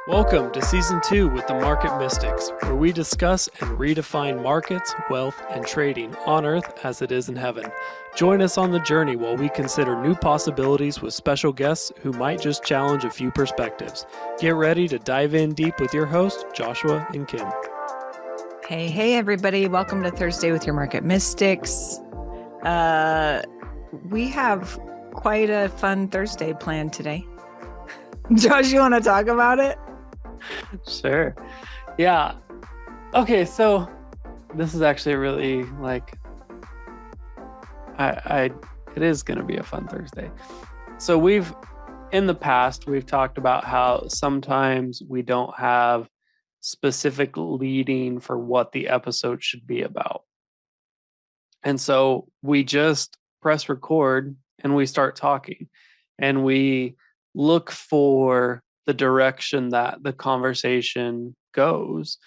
Welcome to Season 2 with the Market Mystics, where we discuss and redefine markets, wealth, and trading on Earth as it is in heaven. Join us on the journey while we consider new possibilities with special guests who might just challenge a few perspectives. Get ready to dive in deep with your hosts, Joshua and Kim. Hey, everybody. Welcome to Thursday with your Market Mystics. We have quite a fun Thursday planned today. Josh, you want to talk about it? Sure. Yeah. Okay, so this is actually really it is going to be a fun Thursday. So in the past, we've talked about how sometimes we don't have specific leading for what the episode should be about. And so we just press record and we start talking and we look for the direction that the conversation goes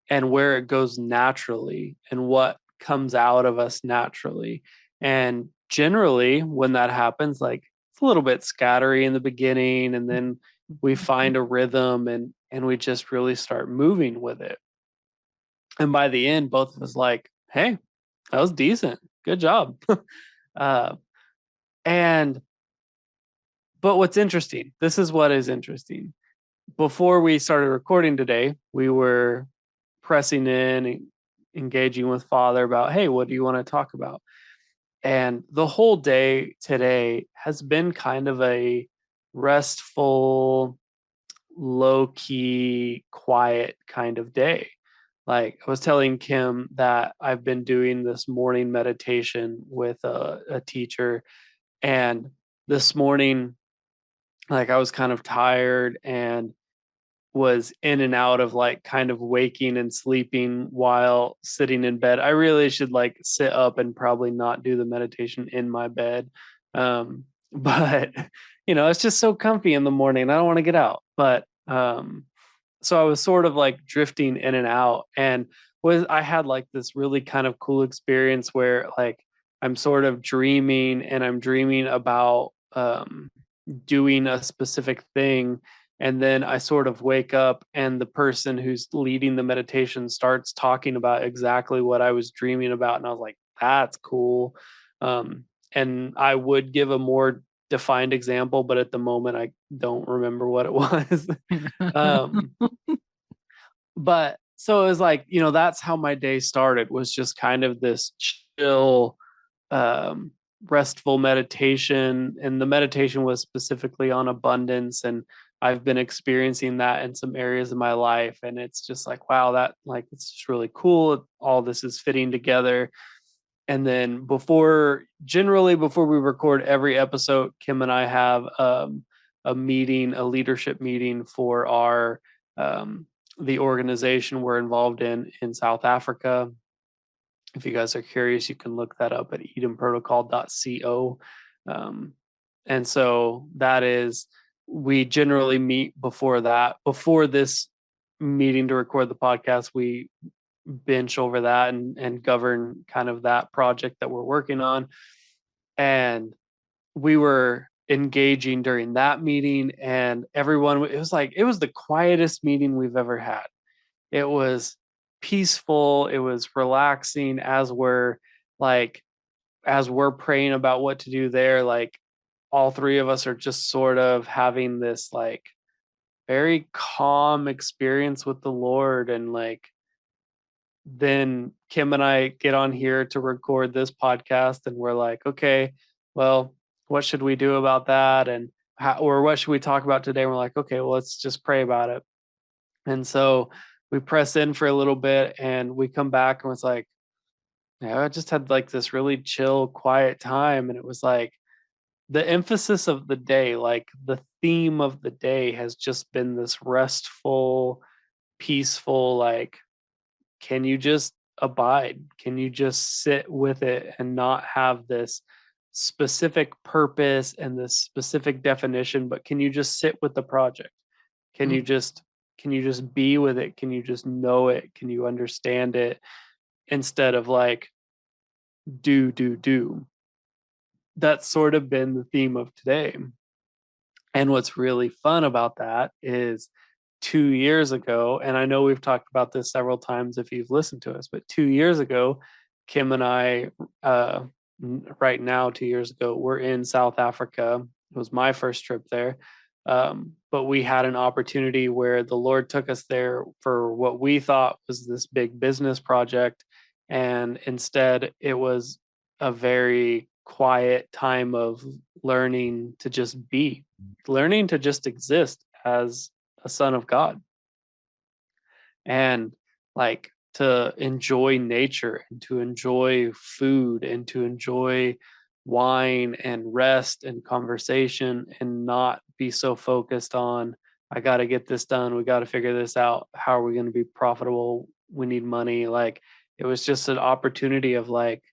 and where it goes naturally and what comes out of us naturally. And generally, when that happens, it's a little bit scattery in the beginning, and then we find a rhythm and we just really start moving with it. And by the end, both of us hey, that was decent. Good job. uh, and but what's interesting, this is what is interesting. Before we started recording today, we were pressing in, engaging with Father about, hey, what do you want to talk about? And the whole day today has been kind of a restful, low-key, quiet kind of day. Like I was telling Kim that I've been doing this morning meditation with a teacher, and this morning, I was kind of tired and was in and out of kind of waking and sleeping while sitting in bed. I really should sit up and probably not do the meditation in my bed. But it's just so comfy in the morning. I don't want to get out. But so I was sort of drifting in and out, and I had this really kind of cool experience where I'm sort of dreaming, and I'm dreaming about doing a specific thing, and then I sort of wake up and the person who's leading the meditation starts talking about exactly what I was dreaming about, and I was like, that's cool. And I would give a more defined example, but at the moment I don't remember what it was. um but so it was that's how my day started, was just kind of this chill, um restful meditation. And the meditation was specifically on abundance, and I've been experiencing that in some areas of my life, and it's just wow, that it's just really cool, all this is fitting together. And then generally before we record every episode, Kim and I have a meeting, a leadership meeting for our the organization we're involved in South Africa. If you guys are curious, you can look that up at edenprotocol.co. And so we generally meet before that. Before this meeting to record the podcast, we bench over that and govern kind of that project that we're working on. And we were engaging during that meeting, and everyone, it was the quietest meeting we've ever had. It was peaceful, it was relaxing, as we're praying about what to do there. All three of us are just sort of having this very calm experience with the Lord. And then Kim and I get on here to record this podcast, and we're like, okay, well, what should we do about that? And or what should we talk about today? And we're like, okay, well, let's just pray about it. And so we press in for a little bit, and we come back, and it's yeah, I just had this really chill, quiet time. And it was the emphasis of the day, the theme of the day has just been this restful, peaceful, can you just abide? Can you just sit with it and not have this specific purpose and this specific definition, but can you just sit with the project? Can you just be with it? Can you just know it? Can you understand it, instead of do? That's sort of been the theme of today. And what's really fun about that is 2 years ago, and I know we've talked about this several times if you've listened to us, but 2 years ago, Kim and I, right now, 2 years ago, we're in South Africa. It was my first trip there. But we had an opportunity where the Lord took us there for what we thought was this big business project. And instead, it was a very quiet time of learning to just be, learning to just exist as a son of God, and like to enjoy nature and to enjoy food and to enjoy wine and rest and conversation and not be so focused on, I got to get this done, we got to figure this out, how are we going to be profitable, we need money. Like, it was just an opportunity of like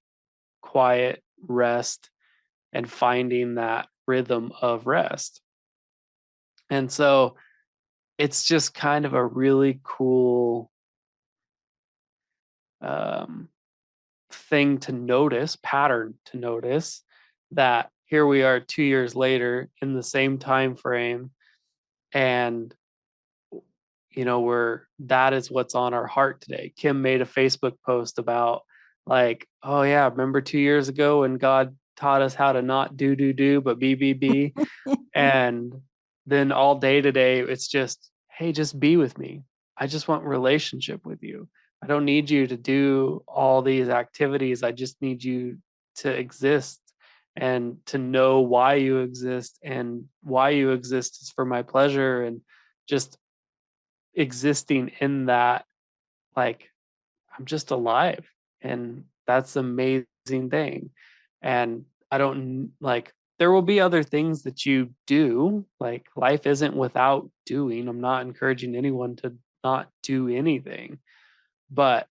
quiet rest and finding that rhythm of rest. And so it's just kind of a really cool um, thing to notice, pattern to notice, that here we are 2 years later in the same time frame, and we're that is what's on our heart today. Kim made a Facebook post about like, oh yeah, remember 2 years ago when God taught us how to not do but be. And then all day today, it's just, hey, just be with me. I just want relationship with you. I don't need you to do all these activities. I just need you to exist and to know why you exist, and why you exist is for my pleasure, and just existing in that, like, I'm just alive, and that's the amazing thing. And I don't like, there will be other things that you do. Like, life isn't without doing. I'm not encouraging anyone to not do anything. But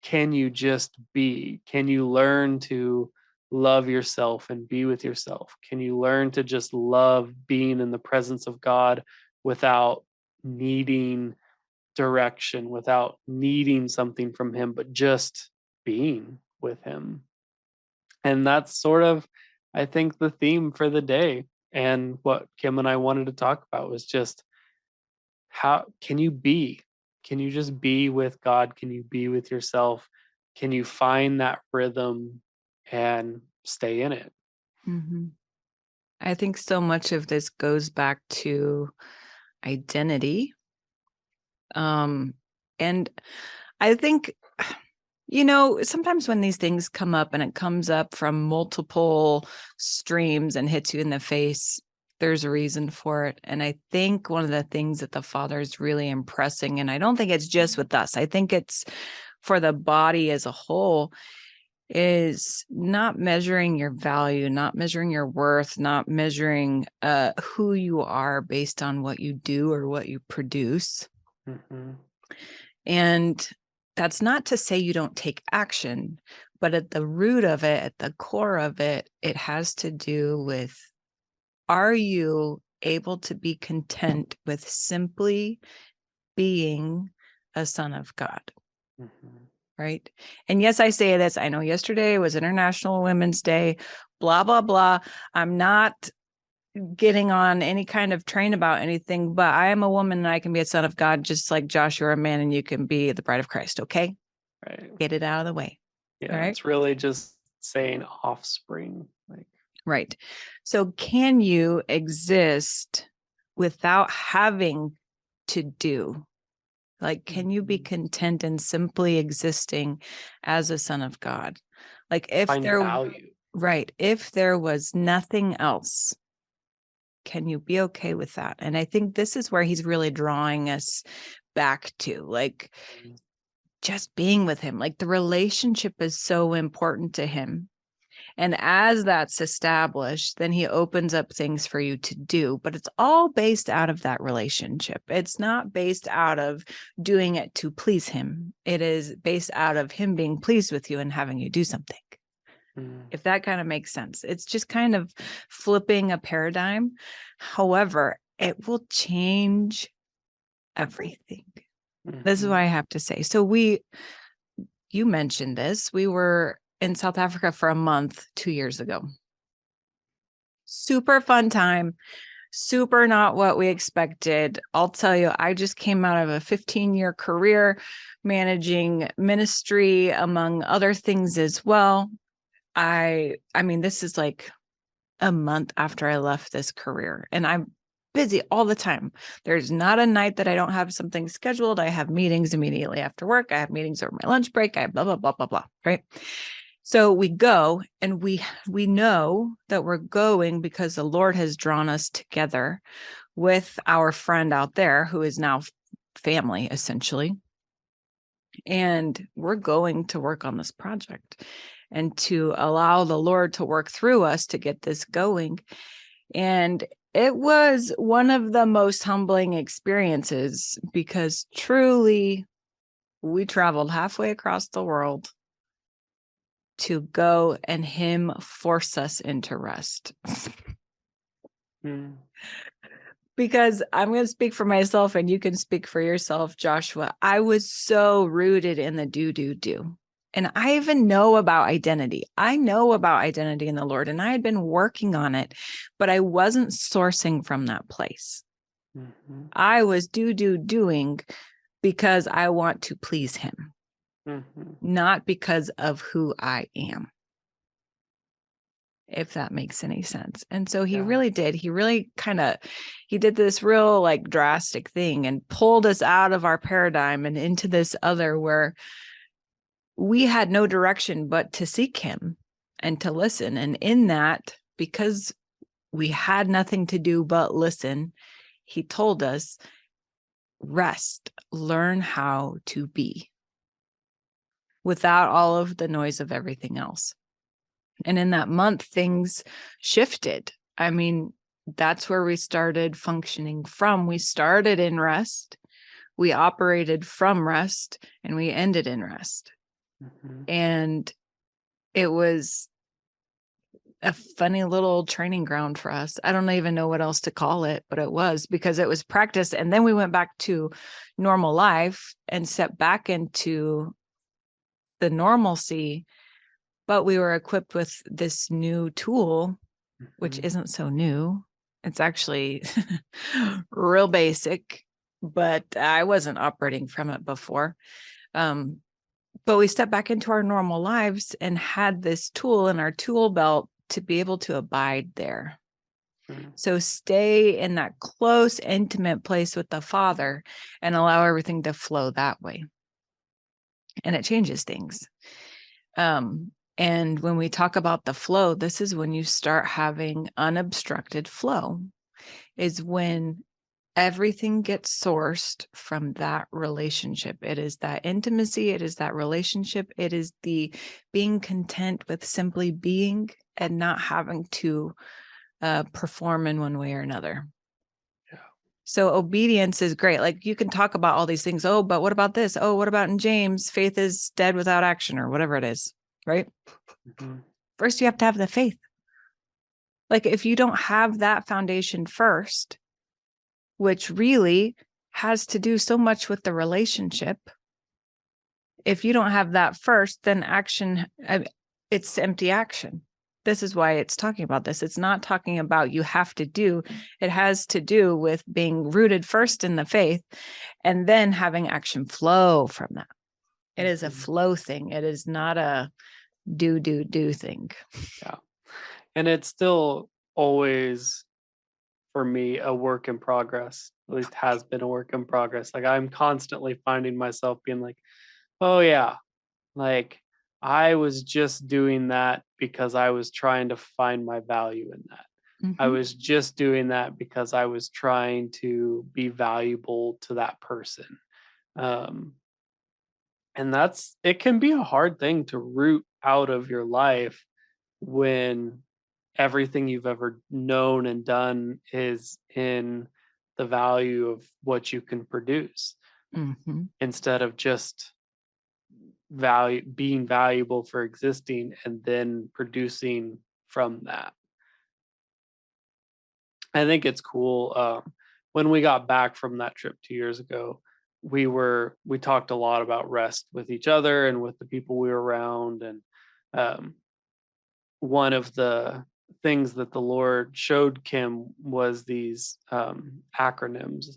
can you just be? Can you learn to love yourself and be with yourself? Can you learn to just love being in the presence of God without needing direction, without needing something from him, but just being with him? And that's sort of, I think, the theme for the day. And what Kim and I wanted to talk about was just, how can you be? Can you just be with God? Can you be with yourself? Can you find that rhythm and stay in it? Mhm. I think so much of this goes back to identity. And I think, sometimes when these things come up and it comes up from multiple streams and hits you in the face, there's a reason for it. And I think one of the things that the Father is really impressing, and I don't think it's just with us, I think it's for the body as a whole, is not measuring your value, not measuring your worth, not measuring who you are based on what you do or what you produce. Mhm. And that's not to say you don't take action, but at the root of it, at the core of it, it has to do with, are you able to be content with simply being a son of God? Mhm. Right. And yes, I say this. I know yesterday was International Women's Day, blah, blah, blah. I'm not getting on any kind of train about anything, but I am a woman and I can be a son of God, just like Josh, you're a man and you can be the bride of Christ. Okay. Right. Get it out of the way. All Yeah, right. it's really just saying offspring. Like, Right. So can you exist without having to do? Like, can you be mhm. content in simply existing as a son of God? Like, if Find there, value. right, if there was nothing else, can you be okay with that? And I think this is where he's really drawing us back to, like, Mm. just being with him. Like, the relationship is so important to him. And as that's established, then he opens up things for you to do, but it's all based out of that relationship. It's not based out of doing it to please him. It is based out of him being pleased with you and having you do something. Mm. If that kind of makes sense. It's just kind of flipping a paradigm. However, it will change everything. This is what Mhm. I have to say. So you mentioned this. We were in South Africa for a month 2 years ago. Super fun time, super not what we expected. I'll tell you, I just came out of a 15-year career managing ministry, among other things as well. I mean, this is like a month after I left this career, and I'm busy all the time. There's not a night that I don't have something scheduled. I have meetings immediately after work. I have meetings over my lunch break. I have blah, blah, blah, blah, blah. Right. So we go, and we know that we're going because the Lord has drawn us together with our friend out there who is now family, essentially. And we're going to work on this project and to allow the Lord to work through us to get this going. And it was one of the most humbling experiences, because truly we traveled halfway across the world to go and him force us into rest. Because I'm going to speak for myself, and you can speak for yourself, Joshua. I was so rooted in the do. And I even know about identity. I know about identity in the Lord, and I had been working on it, but I wasn't sourcing from that place. Mm-hmm. I was doing because I want to please him, not because of who I am, if that makes any sense. And so he really did. He really he did this real like drastic thing and pulled us out of our paradigm and into this other where we had no direction but to seek him and to listen. And in that, because we had nothing to do but listen, he told us, rest, learn how to be without all of the noise of everything else. And in that month, things shifted. I mean, that's where we started functioning from. We started in rest, we operated from rest, and we ended in rest. And it was a funny little training ground for us. I don't even know what else to call it, but it was, because it was practice. And then we went back to normal life and stepped back into the normalcy, but we were equipped with this new tool, which isn't so new. It's actually real basic, but I wasn't operating from it before. But we stepped back into our normal lives and had this tool in our tool belt to be able to abide there. So stay in that close, intimate place with the Father and allow everything to flow that way. And it changes things. And when we talk about the flow, this is when you start having unobstructed flow, is when everything gets sourced from that relationship. It is that intimacy. It is that relationship. It is the being content with simply being and not having to perform in one way or another. Yeah. So obedience is great. Like you can talk about all these things. Oh, but what about this? Oh, what about in James? Faith is dead without action, or whatever it is, right? First, you have to have the faith. Like if you don't have that foundation first, which really has to do so much with the relationship. If you don't have that first, then action, it's empty action. This is why it's talking about this. It's not talking about you have to do. It has to do with being rooted first in the faith and then having action flow from that. It is a flow thing. It is not a do thing. Yeah. And it's still always, for me, a work in progress. At least has been a work in progress. Like I'm constantly finding myself being like, oh yeah, like I was just doing that because I was trying to find my value in that. I was just doing that because I was trying to be valuable to that person. And it can be a hard thing to root out of your life when everything you've ever known and done is in the value of what you can produce, instead of just being valuable for existing and then producing from that. I think it's cool. When we got back from that trip 2 years ago, we talked a lot about rest with each other and with the people we were around. And one of the things that the Lord showed Kim was these acronyms.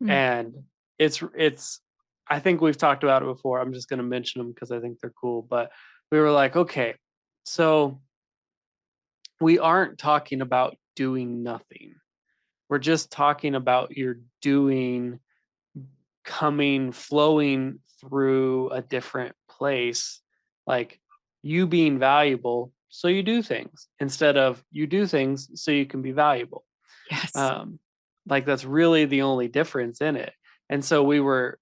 Mm. And it's I think we've talked about it before. I'm just going to mention them because I think they're cool. But we were like, okay, so we aren't talking about doing nothing. We're just talking about your doing, coming, flowing through a different place, like you being valuable. So you do things instead of you do things so you can be valuable. Yes. Um, like that's really the only difference in it. And so we were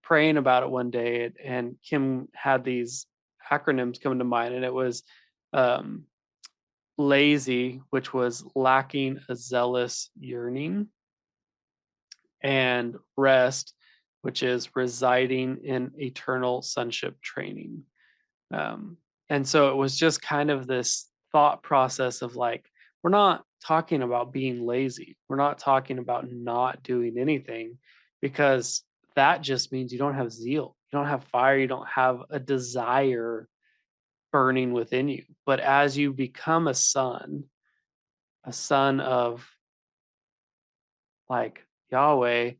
praying about it one day, and Kim had these acronyms come to mind, and it was um, lazy, which was lacking a zealous yearning, and rest, which is residing in eternal sonship training. And so it was just kind of this thought process of like, we're not talking about being lazy. We're not talking about not doing anything, because that just means you don't have zeal, you don't have fire, you don't have a desire burning within you. But as you become a son of like Yahweh,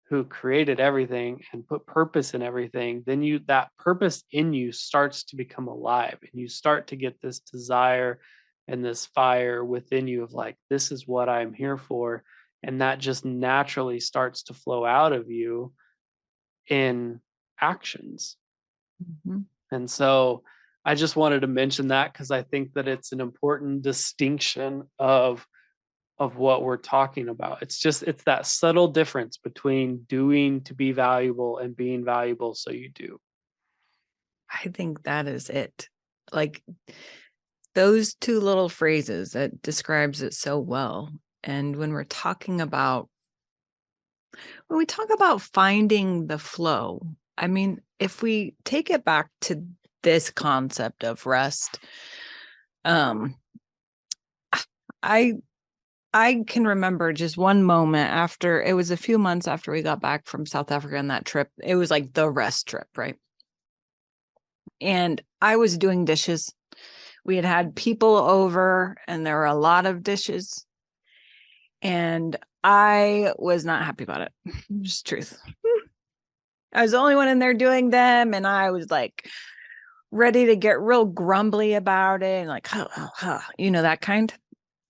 who created everything and put purpose in everything, then that purpose in you starts to become alive, and you start to get this desire and this fire within you of like, this is what I'm here for. And that just naturally starts to flow out of you in actions. Mhm. And so I just wanted to mention that because I think that it's an important distinction of what we're talking about. It's that subtle difference between doing to be valuable and being valuable so you do. I think that is it. Like those two little phrases that describes it so well. And when we talk about finding the flow, I mean, if we take it back to this concept of rest, um, I I can remember just one moment after it was a few months after we got back from South Africa on that trip. It was like the rest trip, right? And I was doing dishes. We had people over and there were a lot of dishes. And I was not happy about it. Just truth. I was the only one in there doing them. And I was like ready to get real grumbly about it and like, that kind.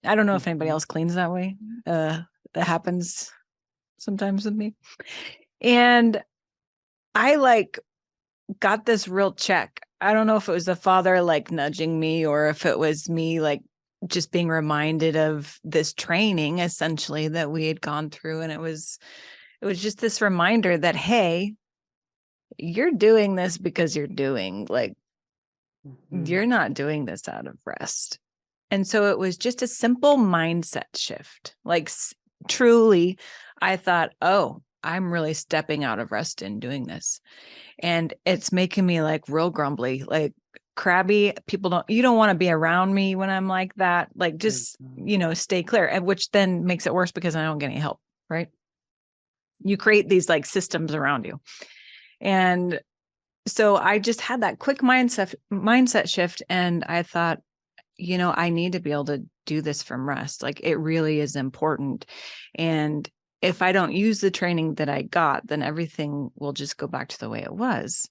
I don't know if anybody Mhm. else cleans that way. That happens sometimes with me. And I like got this real check. I don't know if it was the Father like nudging me or if it was me like just being reminded of this training essentially that we had gone through. And it was just this reminder that, hey, you're doing this because you're doing, like, Mhm. you're not doing this out of rest. And so it was just a simple mindset shift. Like truly, I thought, oh, I'm really stepping out of rest in doing this. And it's making me like real grumbly, like crabby. You don't want to be around me when I'm like that. Like just, Mhm. stay clear. And which then makes it worse because I don't get any help, right? You create these like systems around you. And so I just had that quick mindset shift. And I thought, I need to be able to do this from rest. Like it really is important. And if I don't use the training that I got, then everything will just go back to the way it was.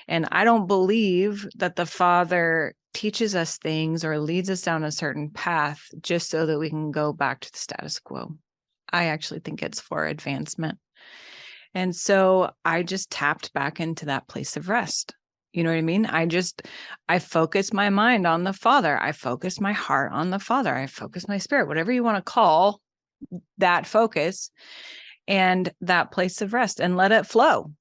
And I don't believe that the Father teaches us things or leads us down a certain path just so that we can go back to the status quo. I actually think it's for advancement. And so I just tapped back into that place of rest. You know what I mean? I focus my mind on the Father. I focus my heart on the Father. I focus my spirit, whatever you want to call that focus and that place of rest, and let it flow.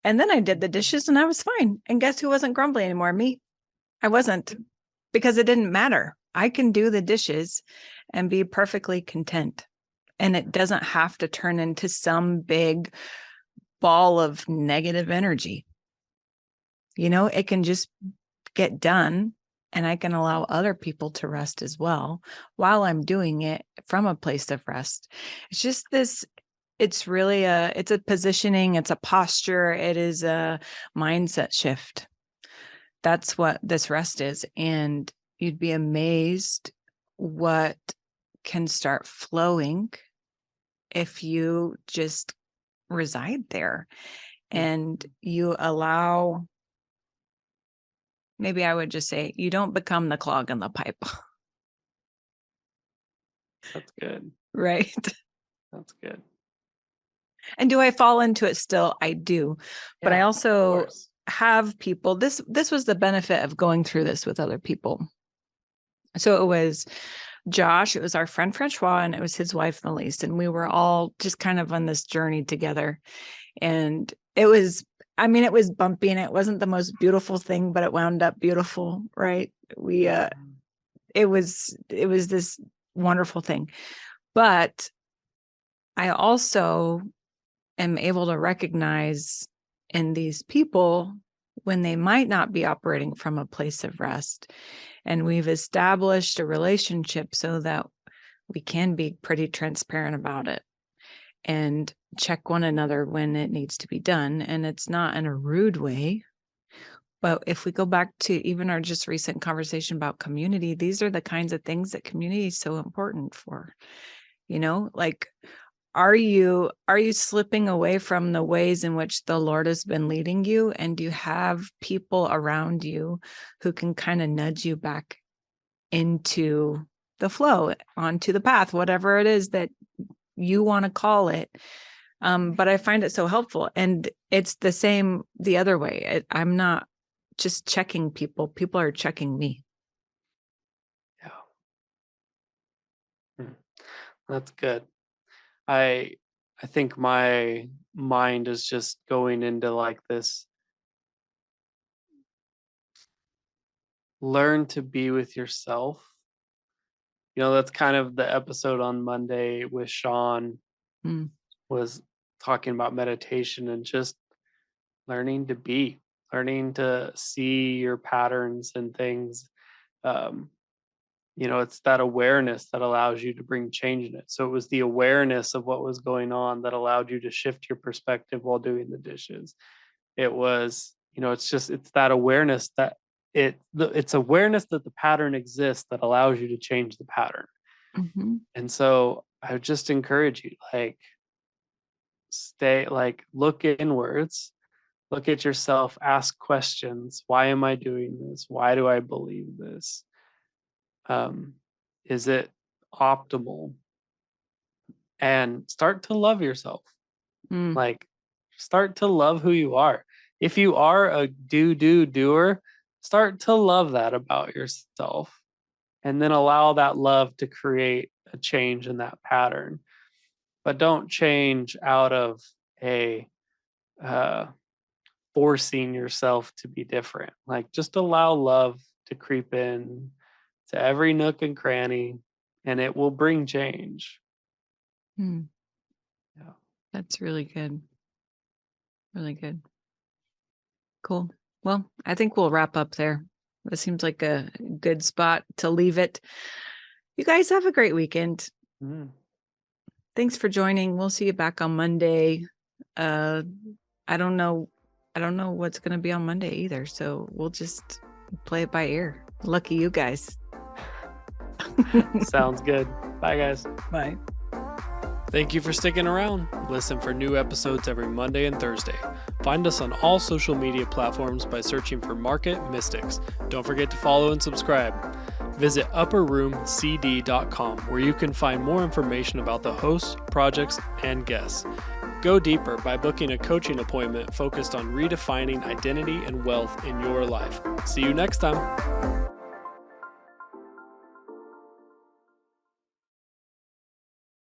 And then I did the dishes and I was fine. And guess who wasn't grumbling anymore? Me. I wasn't, because it didn't matter. I can do the dishes and be perfectly content. And it doesn't have to turn into some big ball of negative energy. It can just get done, and I can allow other people to rest as well while I'm doing it from a place of rest. It's just this, it's a positioning, it's a posture, it is a mindset shift. That's what this rest is. And you'd be amazed what can start flowing if you just reside there and you allow, maybe I would just say, you don't become the clog in the pipe. That's good. Right. That's good. And do I fall into it still? I do. But I Yeah, of also course. have people, this was the benefit of going through this with other people. So it was Josh, it was our friend Francois, and it was his wife Melise, and we were all just kind of on this journey together. And it was, I mean, it was bumpy and it wasn't the most beautiful thing, but it wound up beautiful, right? It was this wonderful thing. But I also am able to recognize in these people when they might not be operating from a place of rest. And we've established a relationship so that we can be pretty transparent about it and check one another when it needs to be done. And it's not in a rude way. But if we go back to even our just recent conversation about community, these are the kinds of things that community is so important for. Like, are you slipping away from the ways in which the Lord has been leading you? And do you have people around you who can kind of nudge you back into the flow, onto the path, whatever it is that you want to call it? But I find it so helpful. And it's the same the other way. I'm not just checking people. People are checking me. Yeah. That's good. I think my mind is just going into like this, learn to be with yourself. That's kind of the episode on Monday with Sean Mm. was talking about meditation and just learning to see your patterns and things. Um, it's that awareness that allows you to bring change in it. So it was the awareness of what was going on that allowed you to shift your perspective while doing the dishes. It was, it's that awareness that it's awareness that the pattern exists that allows you to change the pattern. Mm-hmm. And so I would just encourage you, like, look inwards, look at yourself, ask questions. Why am I doing this? Why do I believe this? Is it optimal? And start to love yourself. Mm. Like, start to love who you are. If you are a doer, start to love that about yourself. And then allow that love to create a change in that pattern. But don't change out of a forcing yourself to be different. Like, just allow love to creep in to every nook and cranny, and it will bring change. Mm. Yeah. That's really good. Really good. Cool. Well, I think we'll wrap up there. That seems like a good spot to leave it. You guys have a great weekend. Mm. Thanks for joining. We'll see you back on Monday. I don't know what's going to be on Monday either. So we'll just play it by ear. Lucky you guys. Sounds good. Bye, guys. Bye. Thank you for sticking around. Listen for new episodes every Monday and Thursday. Find us on all social media platforms by searching for Market Mystics. Don't forget to follow and subscribe. Visit upperroomcd.com where you can find more information about the hosts, projects, and guests. Go deeper by booking a coaching appointment focused on redefining identity and wealth in your life. See you next time.